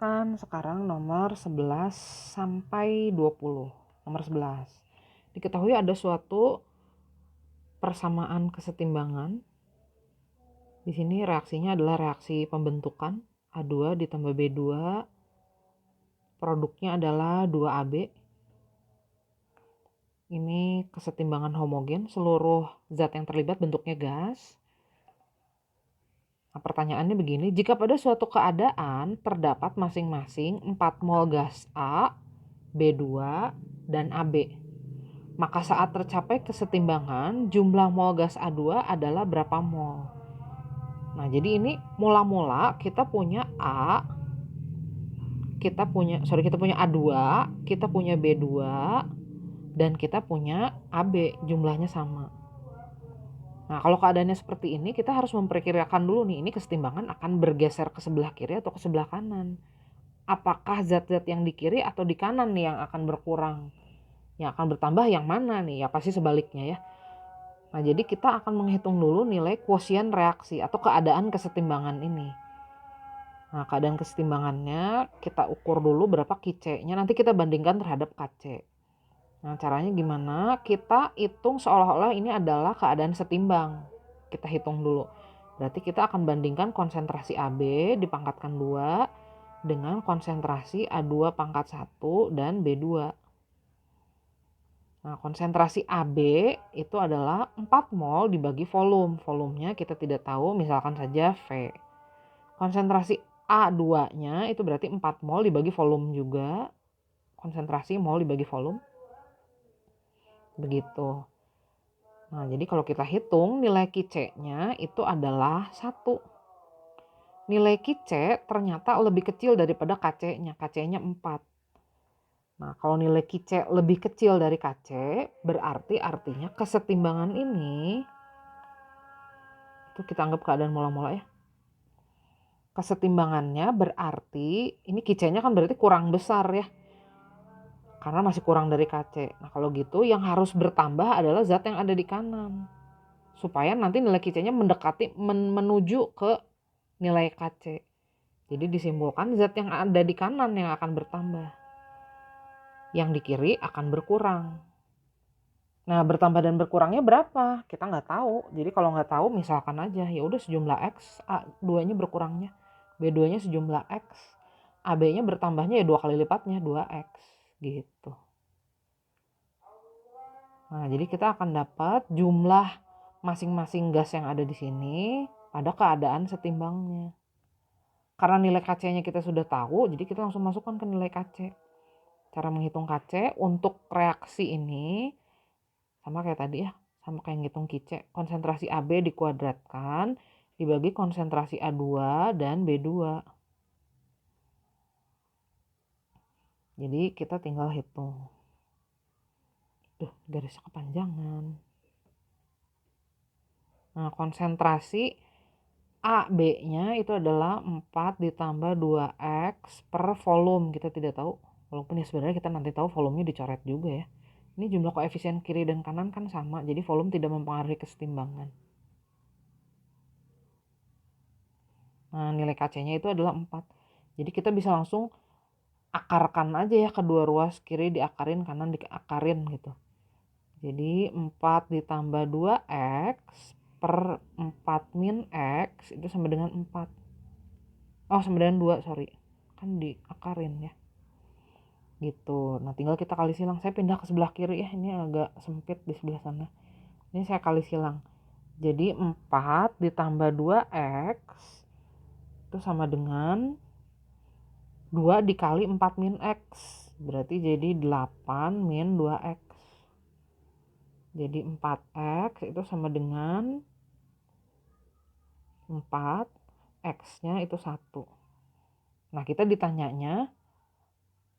Kan sekarang nomor 11 sampai 20. Nomor 11. Diketahui ada suatu persamaan kesetimbangan. Di sini reaksinya adalah reaksi pembentukan A2 ditambah B2. Produknya adalah 2AB. Ini kesetimbangan homogen, seluruh zat yang terlibat bentuknya gas. Nah, pertanyaannya begini, jika pada suatu keadaan terdapat masing-masing 4 mol gas A, B2, dan AB, maka saat tercapai kesetimbangan, jumlah mol gas A2 adalah berapa mol? Nah, jadi ini mula-mula kita punya kita punya A2, kita punya B2, dan kita punya AB, jumlahnya sama. Nah, kalau keadaannya seperti ini, kita harus memperkirakan dulu nih, ini kesetimbangan akan bergeser ke sebelah kiri atau ke sebelah kanan. Apakah zat-zat yang di kiri atau di kanan nih yang akan berkurang? Yang akan bertambah yang mana nih? Ya pasti sebaliknya ya. Nah, jadi kita akan menghitung dulu nilai kuosien reaksi atau keadaan kesetimbangan ini. Nah, keadaan kesetimbangannya kita ukur dulu berapa Qc-nya, nanti kita bandingkan terhadap Kc. Nah, caranya gimana? Kita hitung seolah-olah ini adalah keadaan setimbang. Kita hitung dulu. Berarti kita akan bandingkan konsentrasi AB dipangkatkan 2 dengan konsentrasi A2 pangkat 1 dan B2. Nah, konsentrasi AB itu adalah 4 mol dibagi volume. Volumenya kita tidak tahu, misalkan saja V. Konsentrasi A2-nya itu berarti 4 mol dibagi volume juga. Konsentrasi mol dibagi volume. Begitu. Nah, jadi kalau kita hitung nilai Qc-nya itu adalah 1. Nilai Qc ternyata lebih kecil daripada Kc-nya. Kc-nya 4. Nah, kalau nilai Qc lebih kecil dari Kc, berarti artinya kesetimbangan ini, itu kita anggap keadaan mula-mula ya. Kesetimbangannya berarti, ini Qc-nya kan berarti kurang besar ya. Karena masih kurang dari Kc. Nah, kalau gitu yang harus bertambah adalah zat yang ada di kanan. Supaya nanti nilai Qc-nya mendekati, menuju ke nilai Kc. Jadi disimpulkan zat yang ada di kanan yang akan bertambah. Yang di kiri akan berkurang. Nah, bertambah dan berkurangnya berapa? Kita nggak tahu. Jadi kalau nggak tahu, misalkan aja, ya udah sejumlah X, A2-nya berkurangnya, B2-nya sejumlah X, AB-nya bertambahnya ya 2 kali lipatnya, 2X, gitu. Nah, jadi kita akan dapat jumlah masing-masing gas yang ada di sini pada keadaan setimbangnya. Karena nilai Kc-nya kita sudah tahu, jadi kita langsung masukkan ke nilai Kc. Cara menghitung Kc untuk reaksi ini sama kayak tadi ya, sama kayak ngitung Qc. Konsentrasi AB dikuadratkan dibagi konsentrasi A2 dan B2. Jadi kita tinggal hitung. Garisnya kepanjangan. Nah, konsentrasi AB-nya itu adalah 4 ditambah 2X per volume. Kita tidak tahu. Walaupun ya sebenarnya kita nanti tahu volumenya dicoret juga ya. Ini jumlah koefisien kiri dan kanan kan sama. Jadi volume tidak mempengaruhi kesetimbangan. Nah, nilai Kc-nya itu adalah 4. Jadi kita bisa langsung akarkan aja ya kedua ruas, kiri diakarin, kanan diakarin gitu. Jadi 4 ditambah 2X per 4 min X itu sama dengan 4. Oh, sama dengan 2, sorry. Kan diakarin ya. Gitu. Nah, tinggal kita kali silang. Saya pindah ke sebelah kiri ya. Ini agak sempit di sebelah sana. Ini saya kali silang. Jadi 4 ditambah 2X itu sama dengan 2 dikali 4 min X. Berarti jadi 8 min 2X. Jadi 4X itu sama dengan 4, X-nya itu 1. Nah, kita ditanyanya,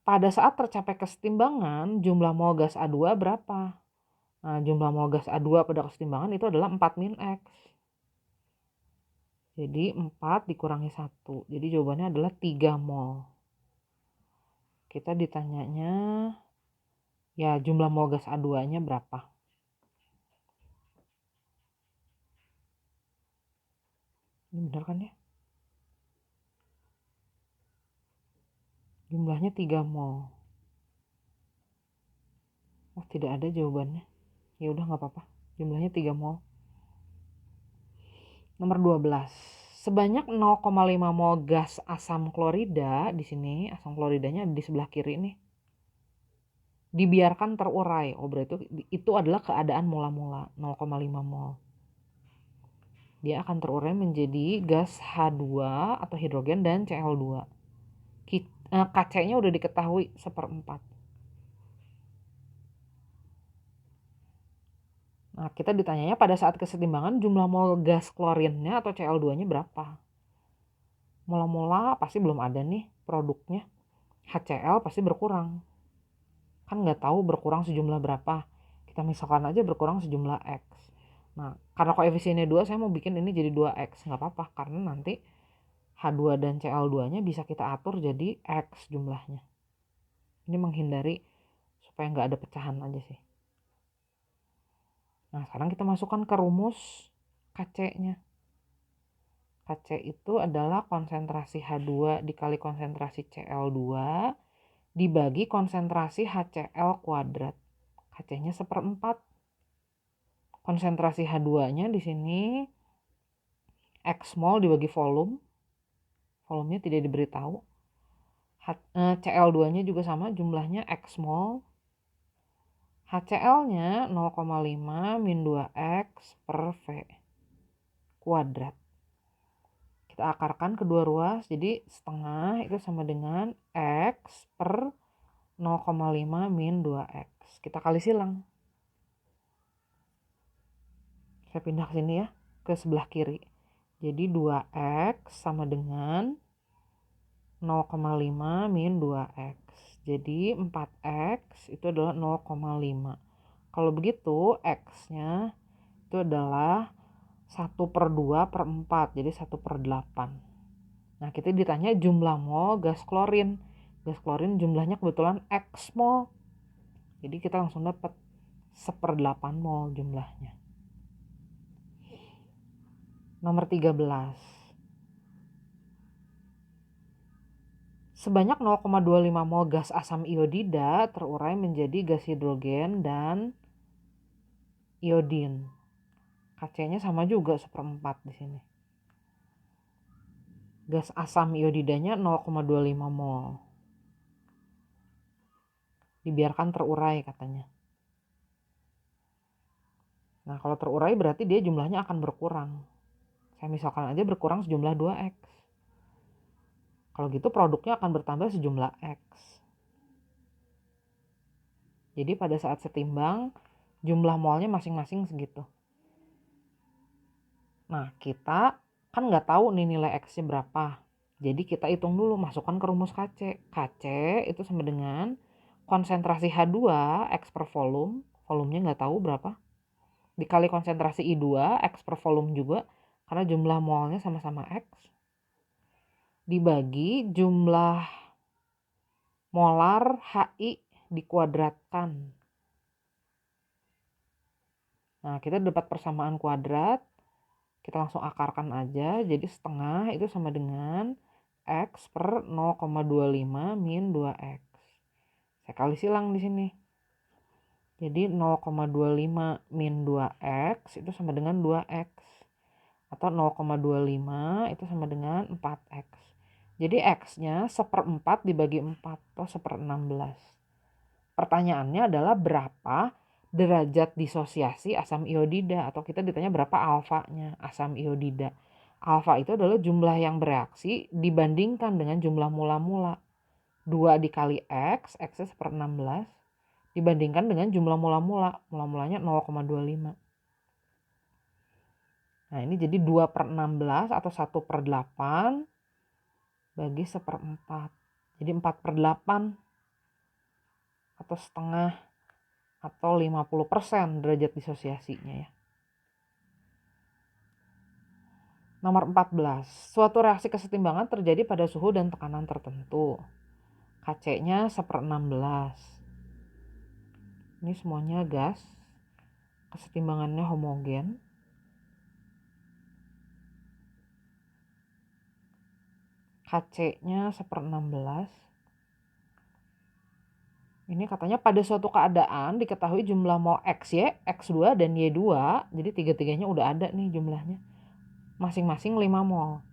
pada saat tercapai kesetimbangan, jumlah mol gas A2 berapa? Nah, jumlah mol gas A2 pada kesetimbangan itu adalah 4 min X. Jadi 4 dikurangi 1. Jadi jawabannya adalah 3 mol. Kita ditanyanya, ya jumlah mol gas A2-nya berapa? Ini benar kan ya? Jumlahnya 3 mol. Oh, tidak ada jawabannya. Ya udah nggak apa-apa. Jumlahnya 3 mol. Nomor 12. Sebanyak 0,5 mol gas asam klorida di sini, asam kloridanya di sebelah kiri nih. Dibiarkan terurai. Oh, berarti itu adalah keadaan mula-mula 0,5 mol. Dia akan terurai menjadi gas H2 atau hidrogen dan Cl2. KC-nya udah diketahui 1/4. Nah, kita ditanyanya pada saat kesetimbangan jumlah mol gas klorinnya atau Cl2-nya berapa? Mula-mula pasti belum ada nih produknya. HCl pasti berkurang. Kan nggak tahu berkurang sejumlah berapa. Kita misalkan aja berkurang sejumlah X. Nah, karena koefisiennya 2, saya mau bikin ini jadi 2X. Nggak apa-apa, karena nanti H2 dan Cl2-nya bisa kita atur jadi X jumlahnya. Ini menghindari supaya nggak ada pecahan aja sih. Nah, sekarang kita masukkan ke rumus KC-nya. KC itu adalah konsentrasi H2 dikali konsentrasi Cl2 dibagi konsentrasi HCl kuadrat. KC-nya 1/4. Konsentrasi H2-nya di sini X mol dibagi volume. Volumenya tidak diberitahu. Cl2-nya juga sama, jumlahnya X mol. HCl-nya 0,5 min 2X per V kuadrat. Kita akarkan kedua ruas, jadi setengah itu sama dengan X per 0,5 min 2X. Kita kali silang. Saya pindah ke sini ya, ke sebelah kiri. Jadi 2X sama dengan 0,5 min 2X. Jadi 4X itu adalah 0,5. Kalau begitu X-nya itu adalah 1/2/4. Jadi 1/8. Nah, kita ditanya jumlah mol gas klorin. Gas klorin jumlahnya kebetulan X mol. Jadi kita langsung dapat 1/8 mol jumlahnya. Nomor 13. Sebanyak 0,25 mol gas asam iodida terurai menjadi gas hidrogen dan iodin. KC-nya sama juga 1/4 di sini. Gas asam iodidanya 0,25 mol. Dibiarkan terurai katanya. Nah, kalau terurai berarti dia jumlahnya akan berkurang. Saya misalkan aja berkurang sejumlah 2X. Kalau gitu produknya akan bertambah sejumlah X. Jadi pada saat setimbang, jumlah molnya masing-masing segitu. Nah, kita kan nggak tahu nih nilai X-nya berapa. Jadi kita hitung dulu, masukkan ke rumus KC. KC itu sama dengan konsentrasi H2 X per volume. Volumenya nggak tahu berapa. Dikali konsentrasi I2 X per volume juga. Karena jumlah molnya sama-sama X. Dibagi jumlah molar HI dikuadratkan. Nah, kita dapat persamaan kuadrat. Kita langsung akarkan aja. Jadi setengah itu sama dengan X per 0,25 min 2X. Saya kali silang di sini. Jadi 0,25 min 2X itu sama dengan 2X. Atau 0,25 itu sama dengan 4X. Jadi X-nya 1/4 dibagi 4 atau 1/16. Pertanyaannya adalah berapa derajat disosiasi asam iodida, atau kita ditanya berapa alfanya asam iodida. Alfa itu adalah jumlah yang bereaksi dibandingkan dengan jumlah mula-mula. 2 dikali X, X-nya 1/16, dibandingkan dengan jumlah mula-mula. Mula-mulanya 0,25. Nah, ini jadi 2/16 atau 1/8 bagi 1/4. Jadi 4/8 atau setengah atau 50% derajat disosiasinya ya. Nomor 14. Suatu reaksi kesetimbangan terjadi pada suhu dan tekanan tertentu. KC-nya 1/16. Ini semuanya gas. Kesetimbangannya homogen. KC-nya 1/16. Ini katanya pada suatu keadaan diketahui jumlah mol XY, X2, dan Y2. Jadi tiga-tiganya udah ada nih jumlahnya. Masing-masing 5 mol.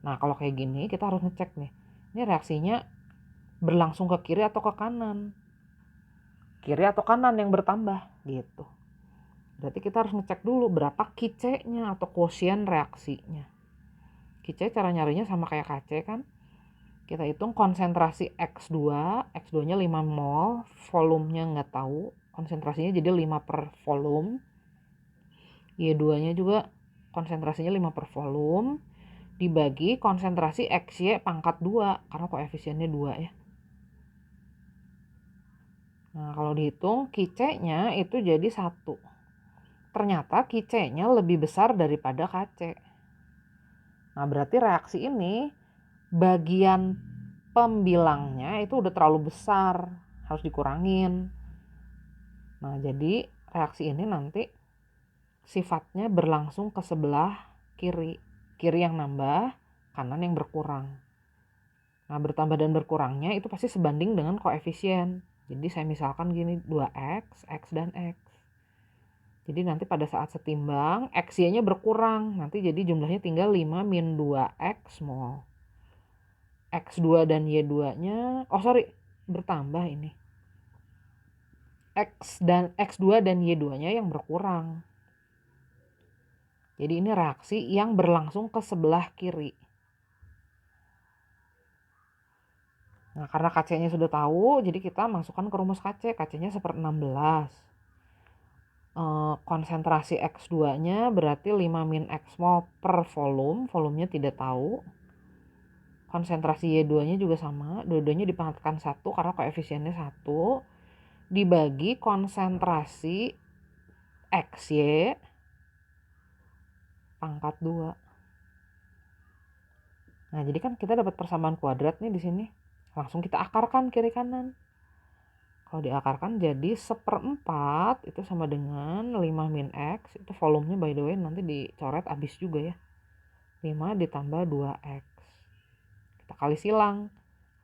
Nah kalau kayak gini kita harus ngecek nih. Ini reaksinya berlangsung ke kiri atau ke kanan. Kiri atau kanan yang bertambah gitu. Berarti kita harus ngecek dulu berapa KC-nya atau quotient reaksinya. KC cara nyarinya sama kayak KC kan. Kita hitung konsentrasi X2, X2-nya 5 mol, volumenya nggak tahu, konsentrasinya jadi 5 per volume. Y2-nya juga konsentrasinya 5 per volume, dibagi konsentrasi XY pangkat 2, karena koefisiennya 2 ya. Nah kalau dihitung KC-nya itu jadi 1. Ternyata KC-nya lebih besar daripada KC. Nah berarti reaksi ini bagian pembilangnya itu udah terlalu besar, harus dikurangin. Nah jadi reaksi ini nanti sifatnya berlangsung ke sebelah kiri. Kiri yang nambah, kanan yang berkurang. Nah bertambah dan berkurangnya itu pasti sebanding dengan koefisien. Jadi saya misalkan gini 2X, X dan X. Jadi nanti pada saat setimbang XY-nya berkurang. Nanti jadi jumlahnya tinggal 5 min 2X mol. X2 dan Y2-nya, bertambah ini. X2 dan Y2-nya yang berkurang. Jadi ini reaksi yang berlangsung ke sebelah kiri. Nah karena KC-nya sudah tahu, jadi kita masukkan ke rumus KC. KC-nya 1/16. Konsentrasi X2-nya berarti 5 min X mol per volume. Volumenya tidak tahu. Konsentrasi Y2-nya juga sama. Dua-duanya dipangkatkan 1 karena koefisiennya 1. Dibagi konsentrasi XY pangkat 2. Nah, jadi kan kita dapat persamaan kuadrat nih di sini. Langsung kita akarkan kiri kanan. Kalau diakarkan jadi 1/4 itu sama dengan 5 min X. Itu volumenya by the way nanti dicoret abis juga ya. 5 ditambah 2X. Kita kali silang.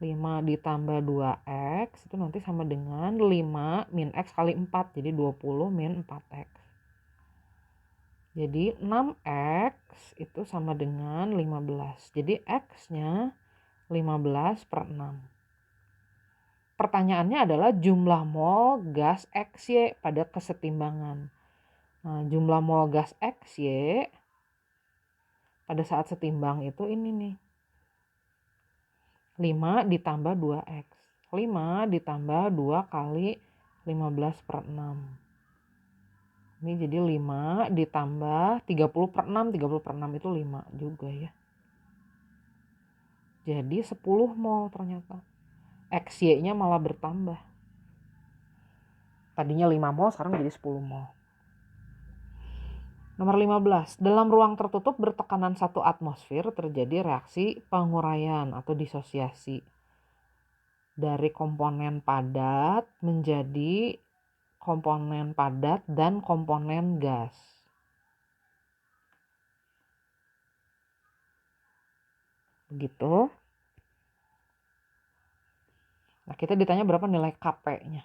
5 ditambah 2X itu nanti sama dengan 5 min X kali 4. Jadi 20 min 4X. Jadi 6X itu sama dengan 15. Jadi X-nya 15/6. Pertanyaannya adalah jumlah mol gas XY pada kesetimbangan. Nah, jumlah mol gas XY pada saat setimbang itu ini nih. 5 ditambah 2X. 5 ditambah 2 kali 15/6. Ini jadi 5 ditambah 30/6. 30/6 itu 5 juga ya. Jadi 10 mol ternyata. XY-nya malah bertambah. Tadinya 5 mol, sekarang jadi 10 mol. Nomor 15. Dalam ruang tertutup bertekanan 1 atmosfer terjadi reaksi penguraian atau disosiasi dari komponen padat menjadi komponen padat dan komponen gas. Begitu. Nah, kita ditanya berapa nilai Kp-nya.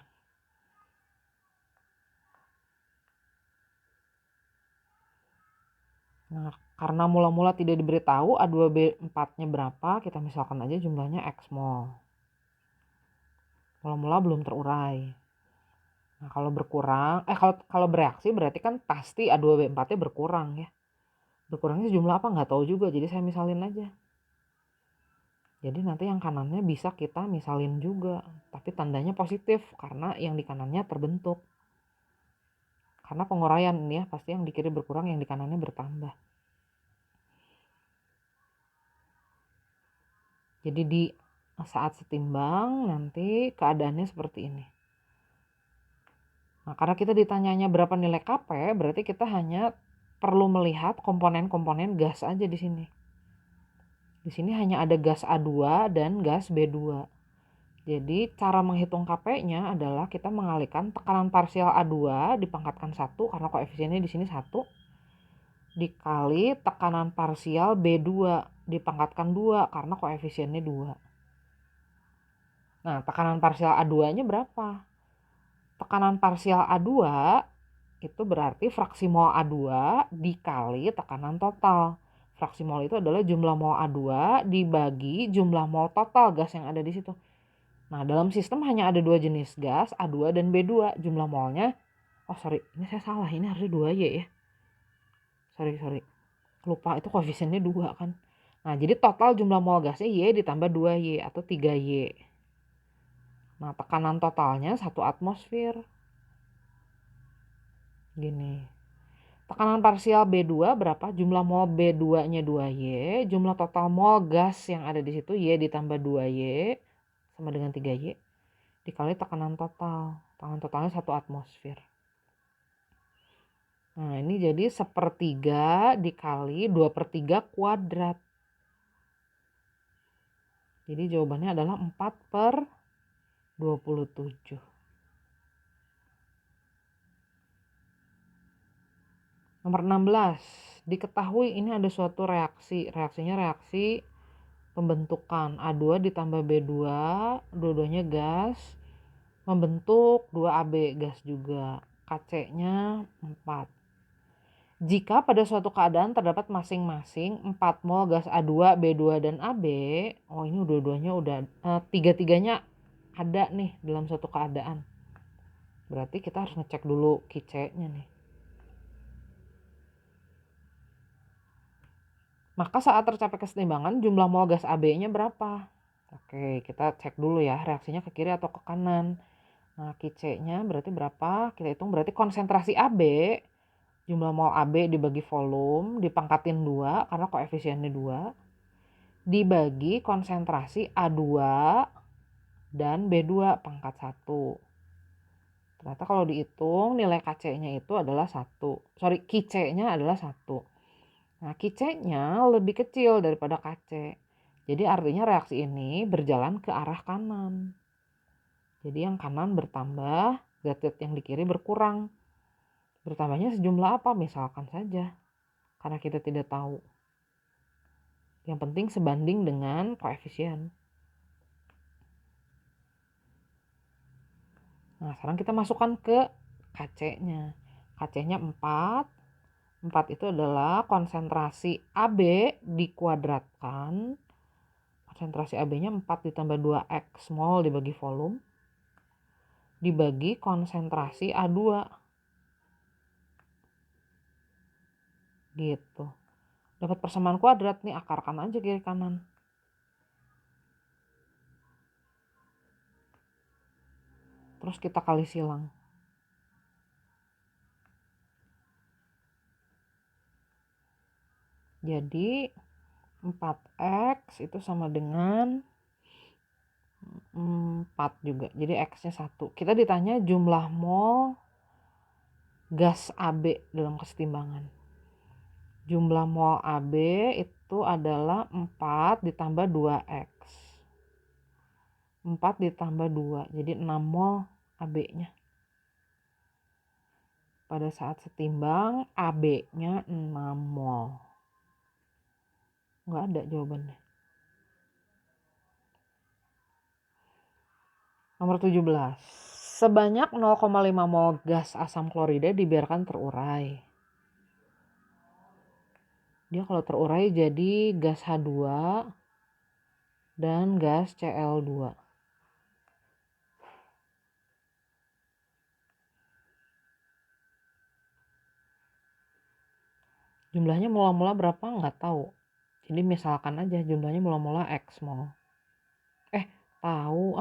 Nah, karena mula-mula tidak diberitahu A2B4-nya berapa, kita misalkan aja jumlahnya X mol. Mula-mula belum terurai. Nah, kalau berkurang, kalau bereaksi berarti kan pasti A2B4-nya berkurang ya. Berkurangnya jumlah apa nggak tahu juga, jadi saya misalin aja. Jadi nanti yang kanannya bisa kita misalin juga, tapi tandanya positif karena yang di kanannya terbentuk. Karena penguraian ini ya, pasti yang di kiri berkurang, yang di kanannya bertambah. Jadi di saat setimbang nanti keadaannya seperti ini. Nah, karena kita ditanyanya berapa nilai Kp, berarti kita hanya perlu melihat komponen-komponen gas aja di sini. Di sini hanya ada gas A2 dan gas B2. Jadi cara menghitung Kp-nya adalah kita mengalihkan tekanan parsial A2 dipangkatkan 1 karena koefisiennya di sini 1 dikali tekanan parsial B2 dipangkatkan 2 karena koefisiennya 2. Nah, tekanan parsial A2-nya berapa? tekanan parsial A2 itu berarti fraksi mol A2 dikali tekanan total. Fraksi mol itu adalah jumlah mol A2 dibagi jumlah mol total gas yang ada di situ. Nah, dalam sistem hanya ada 2 jenis gas, A2 dan B2. Jumlah molnya, ini saya salah, ini harusnya 2Y ya. Sorry. Lupa, itu koefisiennya 2 kan. Nah, jadi total jumlah mol gasnya Y ditambah 2Y atau 3Y. Nah, tekanan totalnya 1 atmosfer. Gini. Tekanan parsial B2 berapa? Jumlah mol B2-nya 2Y, jumlah total mol gas yang ada di situ Y ditambah 2Y sama dengan 3Y dikali tekanan total. Tekanan totalnya 1 atmosfer. Nah, ini jadi 1/3 dikali 2/3 kuadrat. Jadi jawabannya adalah 4/27. Nomor 16. Diketahui ini ada suatu reaksi. Reaksinya reaksi pembentukan A2 ditambah B2, dua-duanya gas, membentuk 2AB gas juga. KC-nya 4. Jika pada suatu keadaan terdapat masing-masing 4 mol gas A2, B2, dan AB, ini dua-duanya udah, tiga-tiganya ada nih dalam suatu keadaan. Berarti kita harus ngecek dulu KC-nya nih. Maka saat tercapai keseimbangan, jumlah mol gas AB-nya berapa? Oke, kita cek dulu ya, reaksinya ke kiri atau ke kanan. Nah, KC-nya berarti berapa? Kita hitung berarti konsentrasi AB, jumlah mol AB dibagi volume, dipangkatin 2 karena koefisiennya 2, dibagi konsentrasi A2 dan B2 pangkat 1. Ternyata kalau dihitung nilai KC-nya itu adalah 1. KC-nya adalah 1. Nah, KC-nya lebih kecil daripada KC. Jadi artinya reaksi ini berjalan ke arah kanan. Jadi yang kanan bertambah, zat-zat yang di kiri berkurang. Bertambahnya sejumlah apa? Misalkan saja. Karena kita tidak tahu. Yang penting sebanding dengan koefisien. Nah, sekarang kita masukkan ke KC-nya. KC-nya 4. 4 itu adalah konsentrasi AB dikuadratkan. Konsentrasi AB-nya 4 ditambah 2X mol dibagi volume. Dibagi konsentrasi A2. Gitu. Dapat persamaan kuadrat nih, akarkan aja kiri kanan. Terus kita kali silang. Jadi 4X itu sama dengan 4 juga. Jadi X-nya 1. Kita ditanya jumlah mol gas AB dalam kesetimbangan. Jumlah mol AB itu adalah 4 ditambah 2X. 4 ditambah 2. Jadi 6 mol AB-nya. Pada saat setimbang AB-nya 6 mol. Nggak ada jawabannya. Nomor 17. Sebanyak 0,5 mol gas asam klorida dibiarkan terurai. Dia kalau terurai jadi gas H2 dan gas Cl2. Jumlahnya mula-mula berapa? Nggak tahu. Jadi misalkan aja jumlahnya mula-mula X mol. Tahu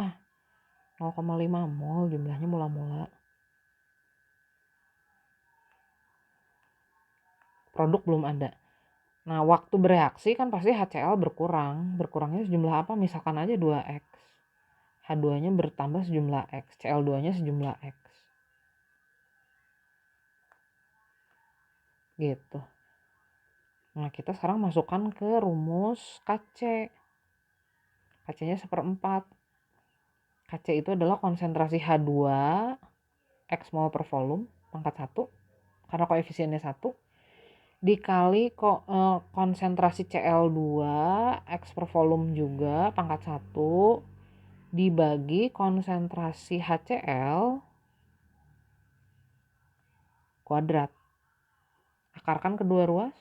0,5 mol jumlahnya mula-mula. Produk belum ada. Nah, waktu bereaksi kan pasti HCl berkurang. Berkurangnya sejumlah apa? Misalkan aja 2X. H2-nya bertambah sejumlah X. Cl2-nya sejumlah X. Gitu. Nah, kita sekarang masukkan ke rumus KC. KC-nya 1/4. KC itu adalah konsentrasi H2 X mol per volume pangkat 1 karena koefisiennya 1 dikali konsentrasi Cl2 X per volume juga pangkat 1 dibagi konsentrasi HCl kuadrat. Akarkan kedua ruas.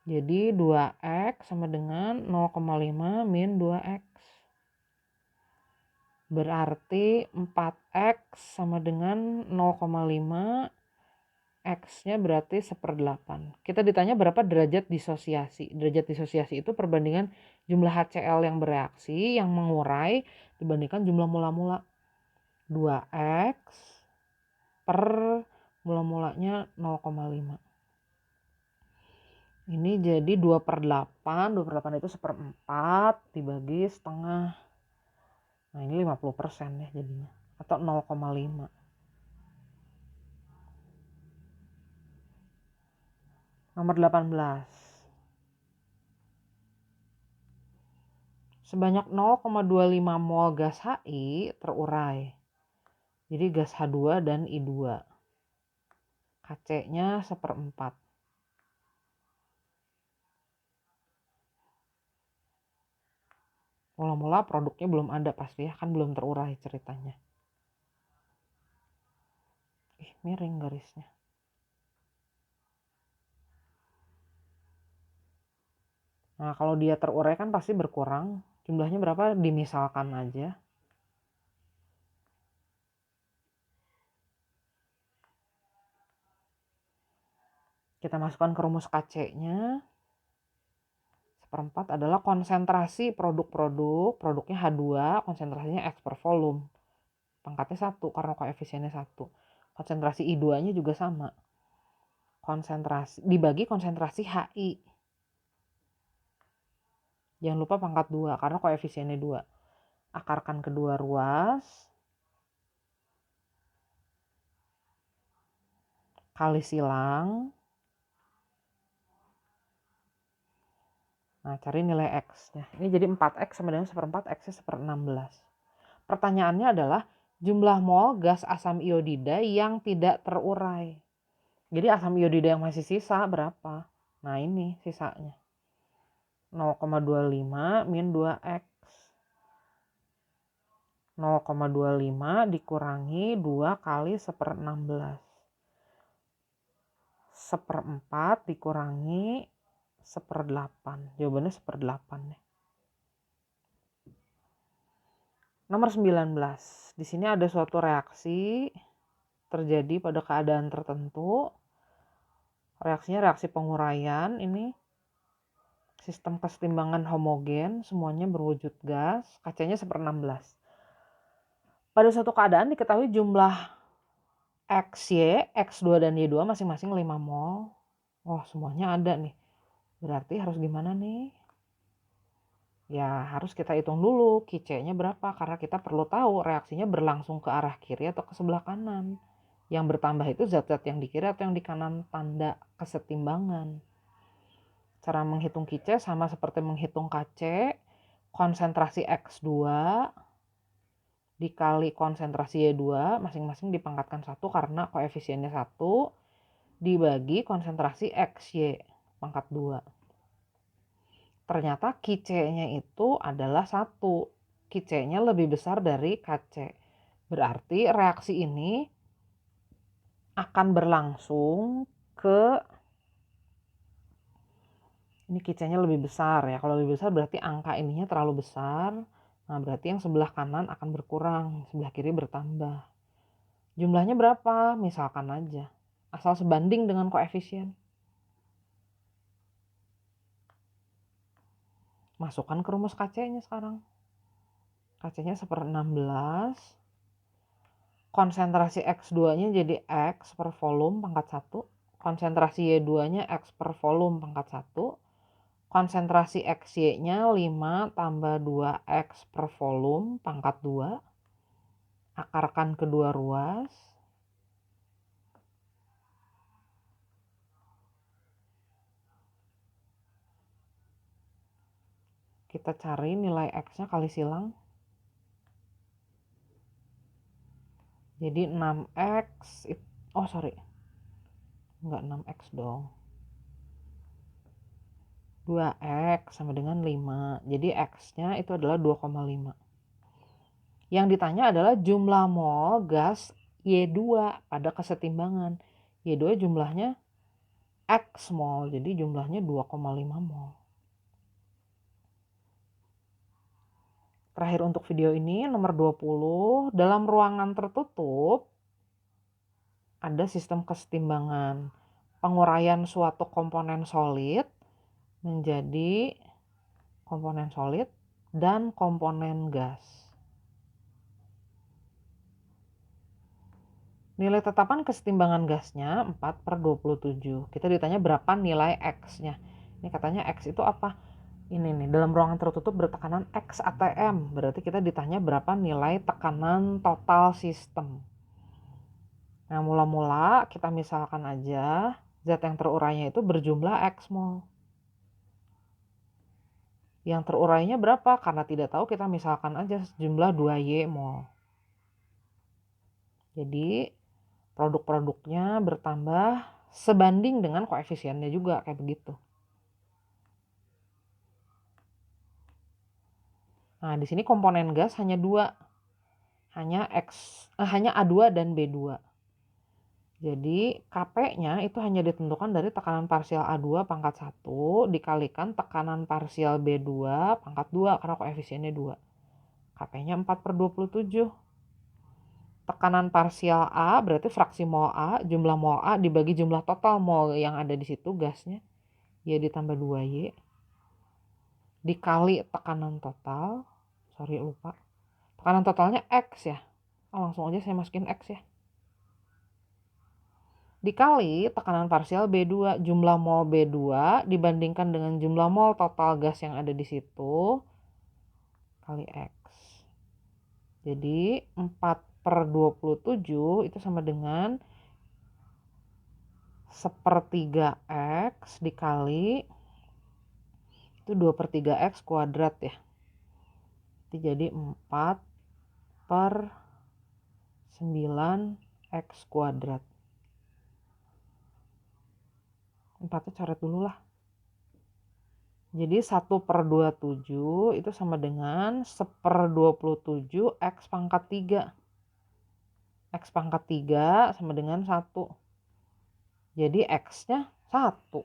Jadi 2x sama dengan 0,5 min 2x. Berarti 4x sama dengan 0,5, x-nya berarti 1/8. Kita ditanya berapa derajat disosiasi. Derajat disosiasi itu perbandingan jumlah HCl yang bereaksi, yang mengurai, dibandingkan jumlah mula-mula. 2x per mula-mulanya 0,5. Ini jadi 2/8. 2/8 itu 1/4 dibagi setengah. Nah ini 50% ya jadinya. Atau 0,5. Nomor 18. Sebanyak 0,25 mol gas HI terurai. Jadi gas H2 dan I2. Kc-nya 1/4. Mula-mula produknya belum ada pasti ya, kan belum terurai ceritanya. Miring garisnya. Nah kalau dia terurai kan pasti berkurang. Jumlahnya berapa? Dimisalkan aja. Kita masukkan ke rumus Kc-nya. 1/4 adalah konsentrasi produknya H2, konsentrasinya X per volume. Pangkatnya 1 karena koefisiennya 1. Konsentrasi I2-nya juga sama. Konsentrasi dibagi konsentrasi HI. Jangan lupa pangkat 2 karena koefisiennya 2. Akarkan kedua ruas. Kali silang. Nah, cari nilai X-nya. Ini jadi 4X sama dengan 1/4, X-nya 1/16. Pertanyaannya adalah jumlah mol gas asam iodida yang tidak terurai. Jadi asam iodida yang masih sisa berapa? Nah ini sisanya. 0,25 min 2X. 0,25 dikurangi 2 kali 1/16. 1/4 dikurangi 1/8. Jawabannya 1/8 ya. Nomor 19. Di sini ada suatu reaksi terjadi pada keadaan tertentu. Reaksinya reaksi penguraian. Ini sistem kesetimbangan homogen, semuanya berwujud gas. Kc-nya 1/16. Pada suatu keadaan diketahui jumlah XY, X2 dan Y2 masing-masing 5 mol. Wah, semuanya ada nih. Berarti harus gimana nih? Ya, harus kita hitung dulu Kc-nya berapa. Karena kita perlu tahu reaksinya berlangsung ke arah kiri atau ke sebelah kanan. Yang bertambah itu zat-zat yang di kiri atau yang di kanan, tanda kesetimbangan. Cara menghitung Kc sama seperti menghitung Kc. Konsentrasi X2 dikali konsentrasi Y2 masing-masing dipangkatkan 1 karena koefisiennya 1 dibagi konsentrasi XY pangkat 2. Ternyata Kc-nya itu adalah 1. Kc-nya lebih besar dari Kc. Berarti reaksi ini akan berlangsung ke ini Kc-nya lebih besar ya. Kalau lebih besar berarti angka ininya terlalu besar. Nah, berarti yang sebelah kanan akan berkurang, sebelah kiri bertambah. Jumlahnya berapa? Misalkan aja. Asal sebanding dengan koefisien. Masukkan ke rumus Kc-nya sekarang. Kc-nya 1/16. Konsentrasi X2-nya jadi X per volume pangkat 1. Konsentrasi Y2-nya X per volume pangkat 1. Konsentrasi XY-nya 5 tambah 2X per volume pangkat 2. Akarkan kedua ruas. Kita cari nilai X-nya kali silang. Jadi 6X. Oh sorry. Enggak 6X dong. 2X sama dengan 5. Jadi X-nya itu adalah 2,5. Yang ditanya adalah jumlah mol gas Y2 pada kesetimbangan. Y2 jumlahnya X mol, jadi jumlahnya 2,5 mol. Terakhir untuk video ini, nomor 20, dalam ruangan tertutup ada sistem kesetimbangan. Penguraian suatu komponen solid menjadi komponen solid dan komponen gas. Nilai tetapan kesetimbangan gasnya 4/27. Kita ditanya berapa nilai X-nya. Ini katanya X itu apa? Ini nih, dalam ruangan tertutup bertekanan X atm. Berarti kita ditanya berapa nilai tekanan total sistem. Nah, mula-mula kita misalkan aja zat yang terurainya itu berjumlah X mol. Yang terurainya berapa? Karena tidak tahu, kita misalkan aja jumlah 2Y mol. Jadi produk-produknya bertambah sebanding dengan koefisiennya juga, kayak begitu. Nah, di sini komponen gas hanya 2. Hanya A2 dan B2. Jadi Kp-nya itu hanya ditentukan dari tekanan parsial A2 pangkat 1 dikalikan tekanan parsial B2 pangkat 2 karena koefisiennya 2. Kp-nya 4/27. Tekanan parsial A berarti fraksi mol A, jumlah mol A dibagi jumlah total mol yang ada di situ gasnya, Y ditambah 2Y, dikali tekanan total, tekanan totalnya X ya, langsung aja saya masukin X ya, dikali tekanan parsial B2, jumlah mol B2 dibandingkan dengan jumlah mol total gas yang ada di situ, kali X. Jadi 4/27 itu sama dengan 1/3 X dikali itu 2/3 X kuadrat ya. Itu jadi 4/9 X kuadrat. 4-nya coret dulu lah. Jadi 1/27 itu sama dengan 1/27 X pangkat 3. X pangkat 3 sama dengan 1. Jadi X-nya 1.